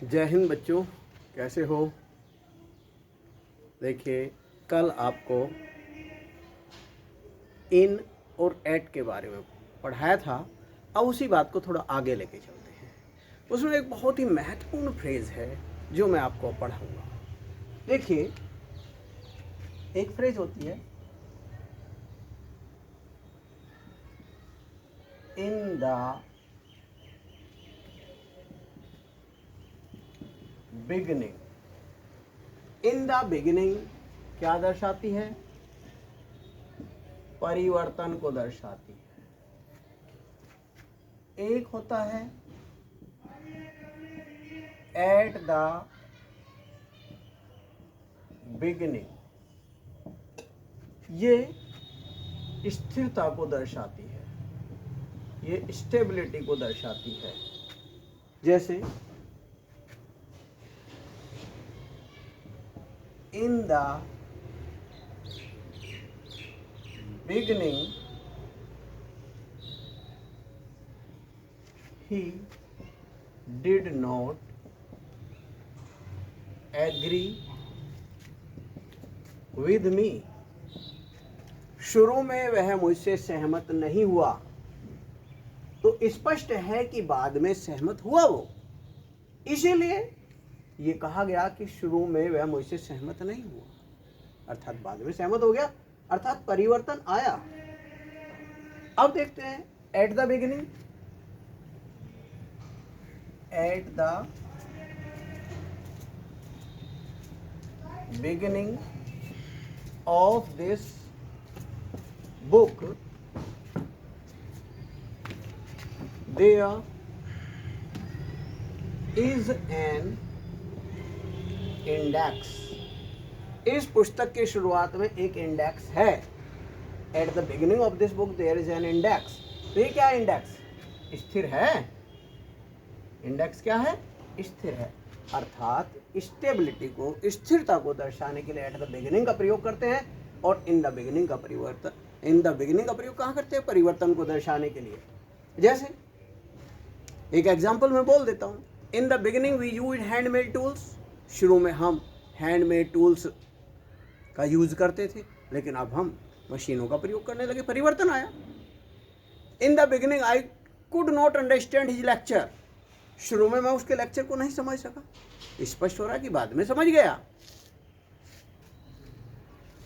जय हिंद बच्चों, कैसे हो? देखिए, कल आपको इन और एट के बारे में पढ़ाया था। अब उसी बात को थोड़ा आगे लेके चलते हैं। उसमें एक बहुत ही महत्वपूर्ण फ्रेज है जो मैं आपको पढ़ाऊंगा। देखिए, एक फ्रेज होती है इन the beginning. In the beginning क्या दर्शाती है? परिवर्तन को दर्शाती है। एक होता है एट द बिगिनिंग, ये स्थिरता को दर्शाती है, ये स्टेबिलिटी को दर्शाती है। जैसे इन the beginning he did not agree with me। शुरू में वह मुझसे सहमत नहीं हुआ, तो स्पष्ट है कि बाद में सहमत हुआ वो। इसीलिए ये कहा गया कि शुरू में वह मुझसे सहमत नहीं हुआ, अर्थात बाद में सहमत हो गया, अर्थात परिवर्तन आया। अब देखते हैं eight the beginning. At the beginning of this book, there is an index। इस पुस्तक की शुरुआत में एक इंडेक्स है। At the beginning of this book there is an index। तो ये क्या है? इंडेक्स स्थिर है। इंडेक्स क्या है? स्थिर है, अर्थात स्टेबिलिटी को, स्थिरता को दर्शाने के लिए एट द बिगिनिंग का प्रयोग करते हैं। और इन द बिगिनिंग का परिवर्तन, इन द बिगिनिंग का प्रयोग कहाँ करते हैं? परिवर्तन को दर्शाने के लिए। जैसे एक एग्जांपल मैं बोल देता हूँ। In the beginning we use handmade tools. शुरू में हम हैंडमेड टूल्स का यूज करते थे, लेकिन अब हम मशीनों का प्रयोग करने लगे, परिवर्तन आया। इन the beginning I could not understand his lecture. शुरू में मैं उसके लेक्चर को नहीं समझ सका, स्पष्ट हो रहा है कि बाद में समझ गया।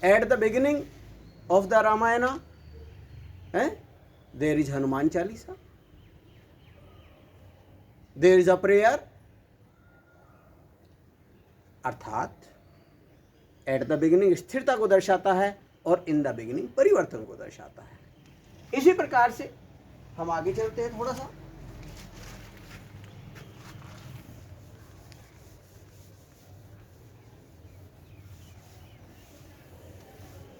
At the beginning of the Ramayana there is Hanuman Chalisa, there is a prayer. अर्थात एट द बिगिनिंग स्थिरता को दर्शाता है और इन द बिगिनिंग परिवर्तन को दर्शाता है। इसी प्रकार से हम आगे चलते हैं थोड़ा सा।